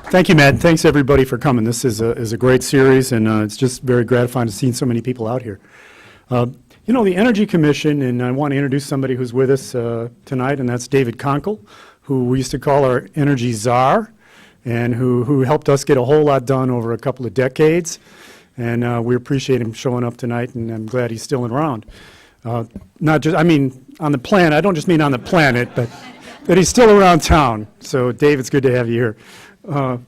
Thank you, Matt. Thanks, everybody, for coming. This is a great series, and it's just very gratifying to see so many people out here. You know, the Energy Commission, and I want to introduce somebody who's with us tonight, and that's David Conkle, who we used to call our energy czar, and who helped us get a whole lot done over a couple of decades. And we appreciate him showing up tonight, and I'm glad he's still around. Not just, I mean, on the planet. I don't just mean on the planet, but that he's still around town. So, Dave, it's good to have you here. The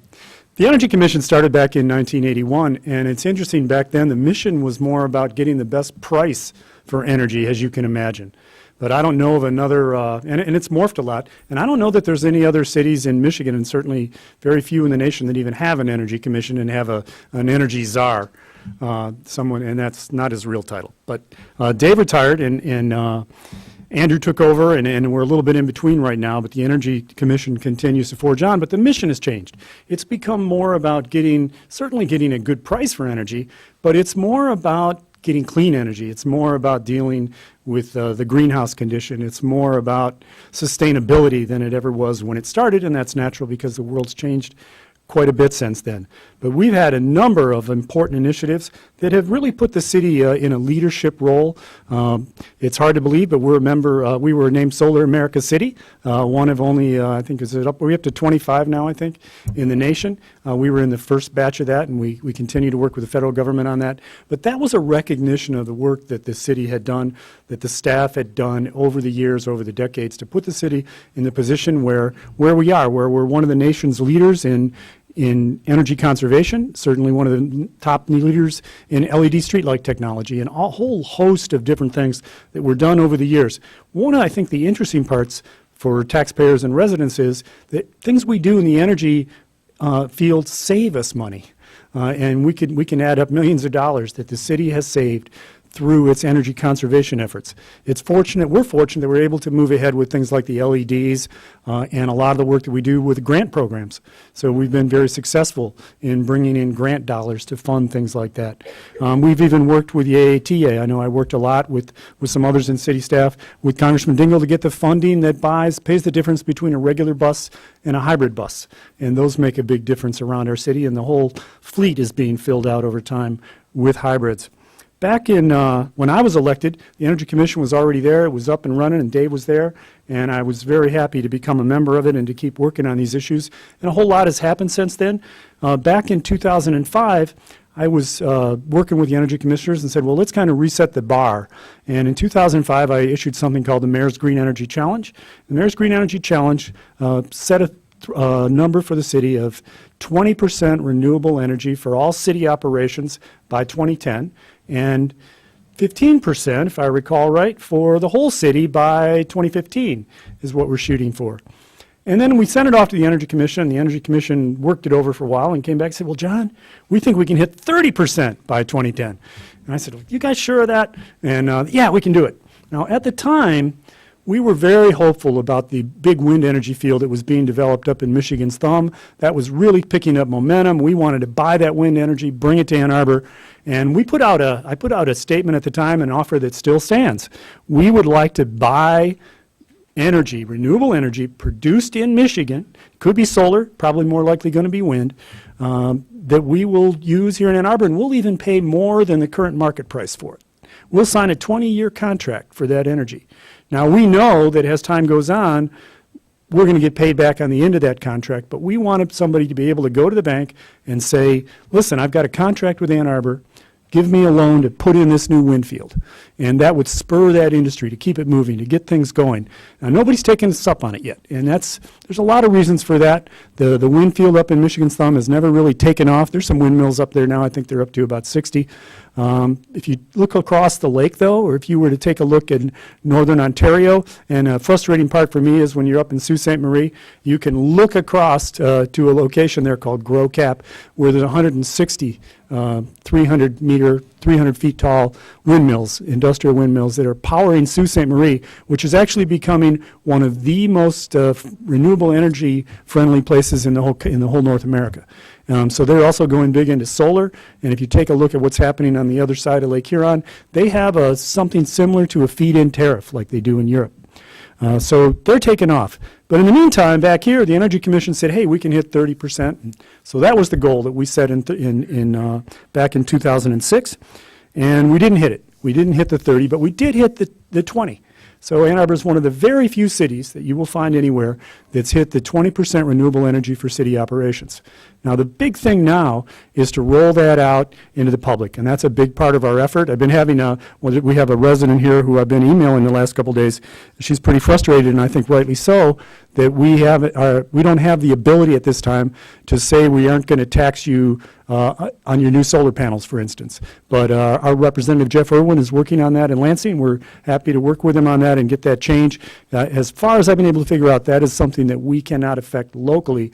Energy Commission started back in 1981, and it's interesting, back then the mission was more about getting the best price for energy, as you can imagine. But I don't know of another, and it's morphed a lot, and I don't know that there's any other cities in Michigan, and certainly very few in the nation, that even have an Energy Commission and have an energy czar, and that's not his real title. But Dave retired, and Andrew took over, and we're a little bit in between right now, but the Energy Commission continues to forge on, but the mission has changed. It's become more about certainly getting a good price for energy, but it's more about getting clean energy. It's more about dealing with the greenhouse condition. It's more about sustainability than it ever was when it started, and that's natural because the world's changed quite a bit since then. But we've had a number of important initiatives that have really put the city in a leadership role. It's hard to believe, but we were named Solar America City, one of only, I think, we're up to 25 now, I think, in the nation. We were in the first batch of that, and we continue to work with the federal government on that. But that was a recognition of the work that the city had done, that the staff had done over the years, over the decades, to put the city in the position where we are, where we're one of the nation's leaders in energy conservation, certainly one of the top leaders in LED streetlight technology, and a whole host of different things that were done over the years. One of, I think, the interesting parts for taxpayers and residents is that things we do in the energy field save us money. And we can add up millions of dollars that the city has saved through its energy conservation efforts. We're fortunate that we're able to move ahead with things like the LEDs and a lot of the work that we do with grant programs. So we've been very successful in bringing in grant dollars to fund things like that. We've even worked with the AATA. I know I worked a lot with some others in city staff, with Congressman Dingell, to get the funding that pays the difference between a regular bus and a hybrid bus. And those make a big difference around our city, and the whole fleet is being filled out over time with hybrids. Back in, when I was elected, the Energy Commission was already there. It was up and running, and Dave was there, and I was very happy to become a member of it and to keep working on these issues. And a whole lot has happened since then. Back in 2005, I was working with the Energy Commissioners and said, well, let's kind of reset the bar. And in 2005, I issued something called the Mayor's Green Energy Challenge. The Mayor's Green Energy Challenge set a number for the city of 20% renewable energy for all city operations by 2010, and 15%, if I recall right, for the whole city by 2015 is what we're shooting for. And then we sent it off to the Energy Commission. The Energy Commission worked it over for a while and came back and said, well, John, we think we can hit 30% by 2010. And I said, well, you guys sure of that? And yeah, we can do it. Now, at the time, we were very hopeful about the big wind energy field that was being developed up in Michigan's thumb. That was really picking up momentum. We wanted to buy that wind energy, bring it to Ann Arbor, and I put out a statement at the time, an offer that still stands. We would like to buy energy, renewable energy, produced in Michigan, could be solar, probably more likely going to be wind, that we will use here in Ann Arbor, and we'll even pay more than the current market price for it. We'll sign a 20-year contract for that energy. Now, we know that as time goes on, we're going to get paid back on the end of that contract, but we wanted somebody to be able to go to the bank and say, listen, I've got a contract with Ann Arbor. Give me a loan to put in this new wind field. And that would spur that industry to keep it moving, to get things going. Now, nobody's taken us up on it yet, and there's a lot of reasons for that. The wind field up in Michigan's thumb has never really taken off. There's some windmills up there now. I think they're up to about 60. If you look across the lake, though, or if you were to take a look in northern Ontario, and a frustrating part for me is when you're up in Sault Ste. Marie, you can look across to a location there called Gros Cap, where there's 160 300 feet tall windmills, industrial windmills that are powering Sault Ste. Marie, which is actually becoming one of the most renewable energy friendly places in the whole North America. So they're also going big into solar, and if you take a look at what's happening on the other side of Lake Huron, they have something similar to a feed-in tariff like they do in Europe. So they're taking off. But in the meantime, back here, the Energy Commission said, hey, we can hit 30%. And so that was the goal that we set back in 2006. And we didn't hit it. We didn't hit the 30, but we did hit the 20. So Ann Arbor is one of the very few cities that you will find anywhere that's hit the 20% renewable energy for city operations. Now, the big thing now is to roll that out into the public, and that's a big part of our effort. I've been having we have a resident here who I've been emailing the last couple of days. She's pretty frustrated, and I think rightly so, that we don't have the ability at this time to say we aren't going to tax you on your new solar panels, for instance. But our Representative Jeff Irwin is working on that in Lansing. We're happy to work with him on that and get that change. As far as I've been able to figure out, that is something that we cannot affect locally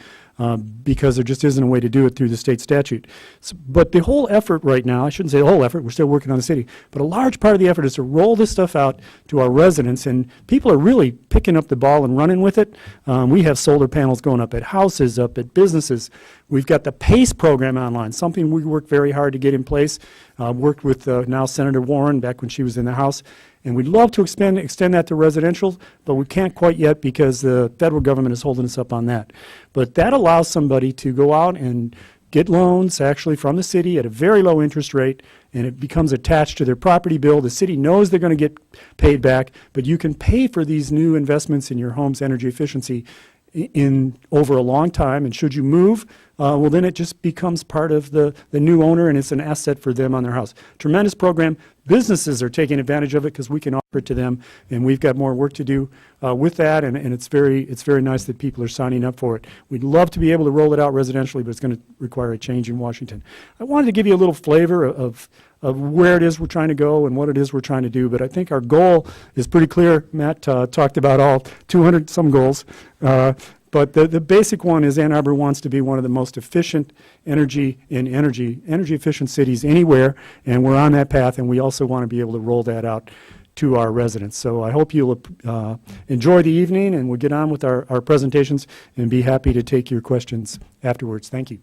because there just isn't a way to do it through the state statute. So, but the whole effort right now, I shouldn't say the whole effort, we're still working on the city, but a large part of the effort is to roll this stuff out to our residents, and people are really picking up the ball and running with it. We have solar panels going up at houses, up at businesses. We've got the PACE program online, something we worked very hard to get in place. Worked with now Senator Warren back when she was in the House. And we'd love to extend that to residential, but we can't quite yet because the federal government is holding us up on that. But that allows somebody to go out and get loans actually from the city at a very low interest rate, and it becomes attached to their property bill. The city knows they're going to get paid back, but you can pay for these new investments in your home's energy efficiency in over a long time, and should you move, well, then it just becomes part of the new owner, and it's an asset for them on their house. Tremendous program. Businesses are taking advantage of it because we can offer it to them, and we've got more work to do with that, and it's very nice that people are signing up for it. We'd love to be able to roll it out residentially, but it's going to require a change in Washington. I wanted to give you a little flavor of where it is we're trying to go and what it is we're trying to do, but I think our goal is pretty clear. Matt talked about all 200-some goals. But the basic one is Ann Arbor wants to be one of the most efficient energy efficient cities anywhere, and we're on that path, and we also want to be able to roll that out to our residents. So I hope you'll enjoy the evening, and we'll get on with our presentations and be happy to take your questions afterwards. Thank you.